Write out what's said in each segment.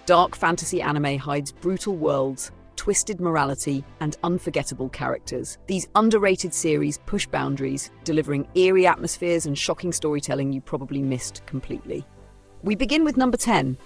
Dark fantasy anime hides brutal worlds, twisted morality, and unforgettable characters. These underrated series push boundaries, delivering eerie atmospheres and shocking storytelling you probably missed completely. We begin with number 10,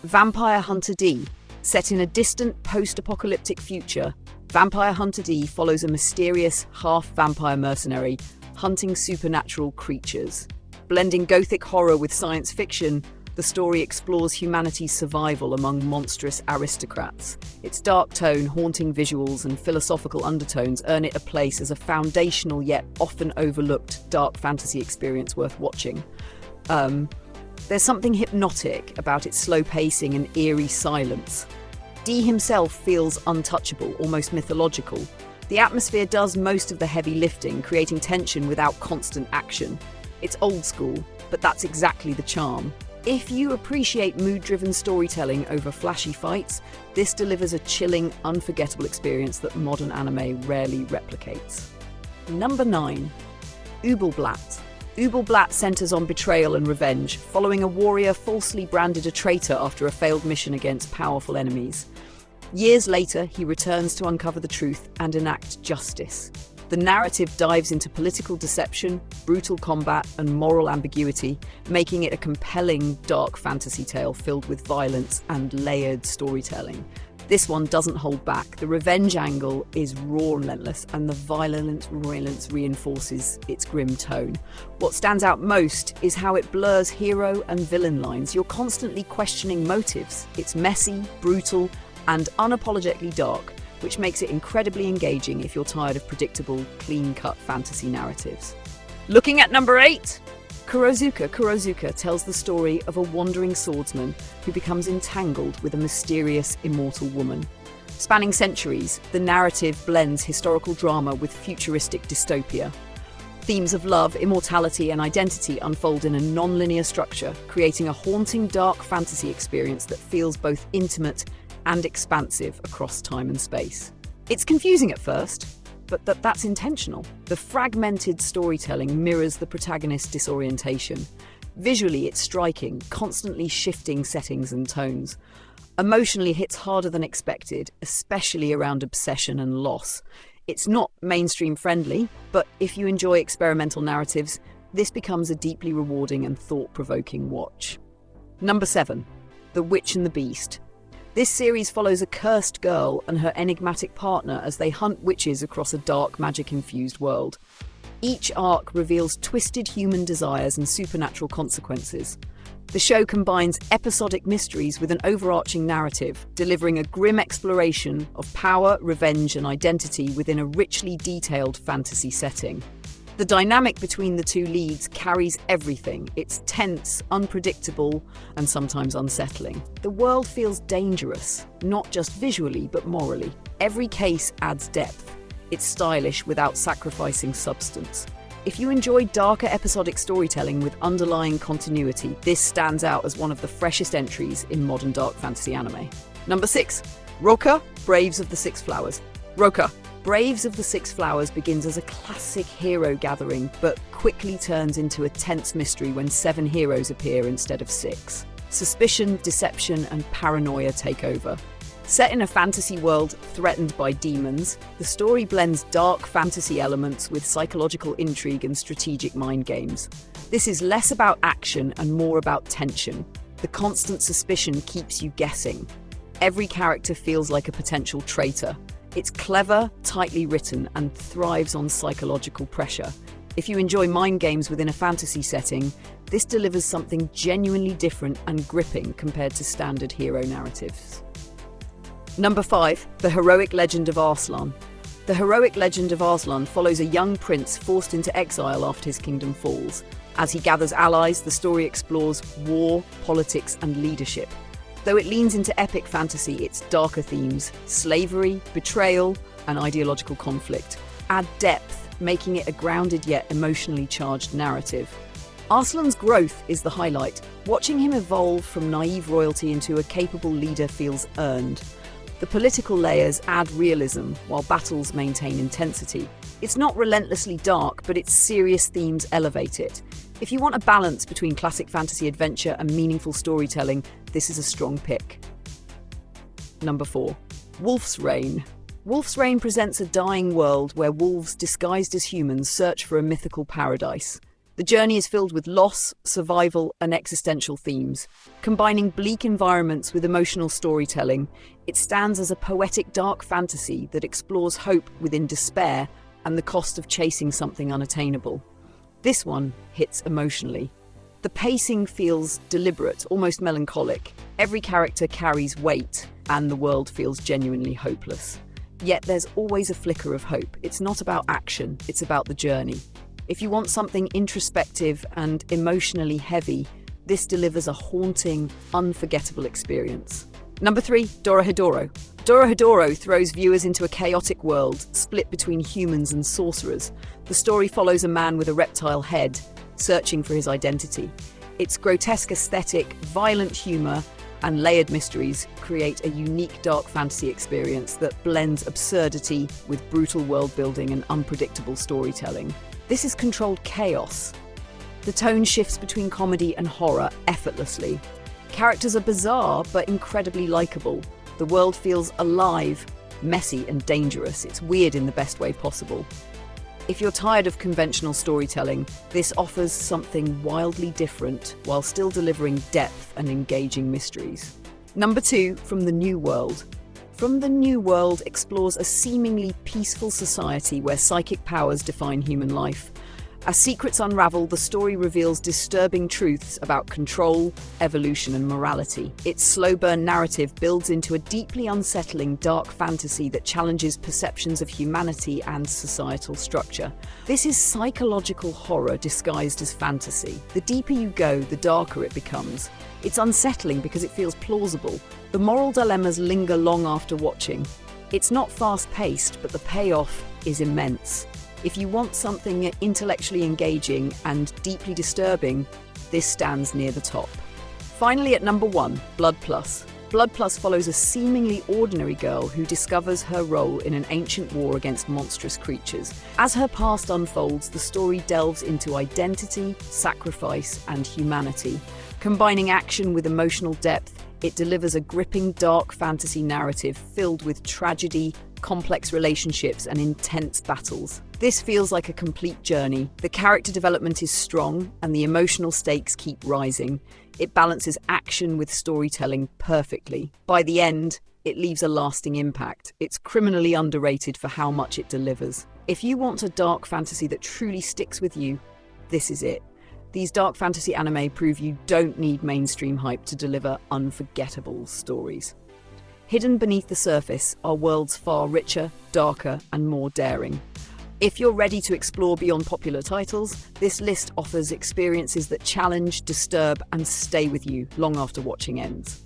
Vampire Hunter D. Set in a distant post-apocalyptic future, Vampire Hunter D follows a mysterious half-vampire mercenary hunting supernatural creatures. Blending gothic horror with science fiction, the story explores humanity's survival among monstrous aristocrats. Its dark tone, haunting visuals, and philosophical undertones earn it a place as a foundational yet often overlooked dark fantasy experience worth watching. There's something hypnotic about its slow pacing and eerie silence. D himself feels untouchable, almost mythological. The atmosphere does most of the heavy lifting, creating tension without constant action. It's old school, but that's exactly the charm. If you appreciate mood-driven storytelling over flashy fights, this delivers a chilling, unforgettable experience that modern anime rarely replicates. Number 9. Ubelblatt. Ubelblatt centers on betrayal and revenge, following a warrior falsely branded a traitor after a failed mission against powerful enemies. Years later, he returns to uncover the truth and enact justice. The narrative dives into political deception, brutal combat, and moral ambiguity, making it a compelling dark fantasy tale filled with violence and layered storytelling. This one doesn't hold back. The revenge angle is raw and relentless, and the violence reinforces its grim tone. What stands out most is how it blurs hero and villain lines. You're constantly questioning motives. It's messy, brutal, and unapologetically dark, which makes it incredibly engaging if you're tired of predictable, clean-cut fantasy narratives. Looking at number 8, Kurozuka. Kurozuka tells the story of a wandering swordsman who becomes entangled with a mysterious, immortal woman. Spanning centuries, the narrative blends historical drama with futuristic dystopia. Themes of love, immortality, and identity unfold in a non-linear structure, creating a haunting dark fantasy experience that feels both intimate and expansive across time and space. It's confusing at first, but that's intentional. The fragmented storytelling mirrors the protagonist's disorientation. Visually, it's striking, constantly shifting settings and tones. Emotionally, hits harder than expected, especially around obsession and loss. It's not mainstream friendly, but if you enjoy experimental narratives, this becomes a deeply rewarding and thought-provoking watch. Number 7, The Witch and the Beast. This series follows a cursed girl and her enigmatic partner as they hunt witches across a dark, magic-infused world. Each arc reveals twisted human desires and supernatural consequences. The show combines episodic mysteries with an overarching narrative, delivering a grim exploration of power, revenge, and identity within a richly detailed fantasy setting. The dynamic between the two leads carries everything. It's tense, unpredictable, and sometimes unsettling. The world feels dangerous, not just visually, but morally. Every case adds depth. It's stylish without sacrificing substance. If you enjoy darker episodic storytelling with underlying continuity, this stands out as one of the freshest entries in modern dark fantasy anime. Number 6, Roka, Braves of the Six Flowers. Roka, Braves of the Six Flowers begins as a classic hero gathering, but quickly turns into a tense mystery when 7 heroes appear instead of 6. Suspicion, deception, and paranoia take over. Set in a fantasy world threatened by demons, the story blends dark fantasy elements with psychological intrigue and strategic mind games. This is less about action and more about tension. The constant suspicion keeps you guessing. Every character feels like a potential traitor. It's clever, tightly written, and thrives on psychological pressure. If you enjoy mind games within a fantasy setting, this delivers something genuinely different and gripping compared to standard hero narratives. Number 5, The Heroic Legend of Arslan. The Heroic Legend of Arslan follows a young prince forced into exile after his kingdom falls. As he gathers allies, the story explores war, politics, and leadership. Though it leans into epic fantasy, its darker themes, slavery, betrayal, and ideological conflict, add depth, making it a grounded yet emotionally charged narrative. Arslan's growth is the highlight. Watching him evolve from naive royalty into a capable leader feels earned. The political layers add realism, while battles maintain intensity. It's not relentlessly dark, but its serious themes elevate it. If you want a balance between classic fantasy adventure and meaningful storytelling, this is a strong pick. Number 4. Wolf's Reign. Wolf's Reign presents a dying world where wolves disguised as humans search for a mythical paradise. The journey is filled with loss, survival, and existential themes. Combining bleak environments with emotional storytelling, it stands as a poetic dark fantasy that explores hope within despair and the cost of chasing something unattainable. This one hits emotionally. The pacing feels deliberate, almost melancholic. Every character carries weight, and the world feels genuinely hopeless. Yet there's always a flicker of hope. It's not about action, it's about the journey. If you want something introspective and emotionally heavy, this delivers a haunting, unforgettable experience. Number 3, Dorohedoro. Dorohedoro throws viewers into a chaotic world, split between humans and sorcerers. The story follows a man with a reptile head, searching for his identity. Its grotesque aesthetic, violent humor, and layered mysteries create a unique dark fantasy experience that blends absurdity with brutal world-building and unpredictable storytelling. This is controlled chaos. The tone shifts between comedy and horror effortlessly. Characters are bizarre but incredibly likable. The world feels alive, messy, and dangerous. It's weird in the best way possible. If you're tired of conventional storytelling, this offers something wildly different while still delivering depth and engaging mysteries. Number 2, From the New World. From the New World explores a seemingly peaceful society where psychic powers define human life. As secrets unravel, the story reveals disturbing truths about control, evolution, and morality. Its slow-burn narrative builds into a deeply unsettling dark fantasy that challenges perceptions of humanity and societal structure. This is psychological horror disguised as fantasy. The deeper you go, the darker it becomes. It's unsettling because it feels plausible. The moral dilemmas linger long after watching. It's not fast-paced, but the payoff is immense. If you want something intellectually engaging and deeply disturbing, this stands near the top. Finally, at number 1, Blood Plus. Blood Plus follows a seemingly ordinary girl who discovers her role in an ancient war against monstrous creatures. As her past unfolds, the story delves into identity, sacrifice, and humanity. Combining action with emotional depth, it delivers a gripping dark fantasy narrative filled with tragedy, complex relationships, and intense battles. This feels like a complete journey. The character development is strong, and the emotional stakes keep rising. It balances action with storytelling perfectly. By the end, it leaves a lasting impact. It's criminally underrated for how much it delivers. If you want a dark fantasy that truly sticks with you, this is it. These dark fantasy anime prove you don't need mainstream hype to deliver unforgettable stories. Hidden beneath the surface are worlds far richer, darker, and more daring. If you're ready to explore beyond popular titles, this list offers experiences that challenge, disturb, and stay with you long after watching ends.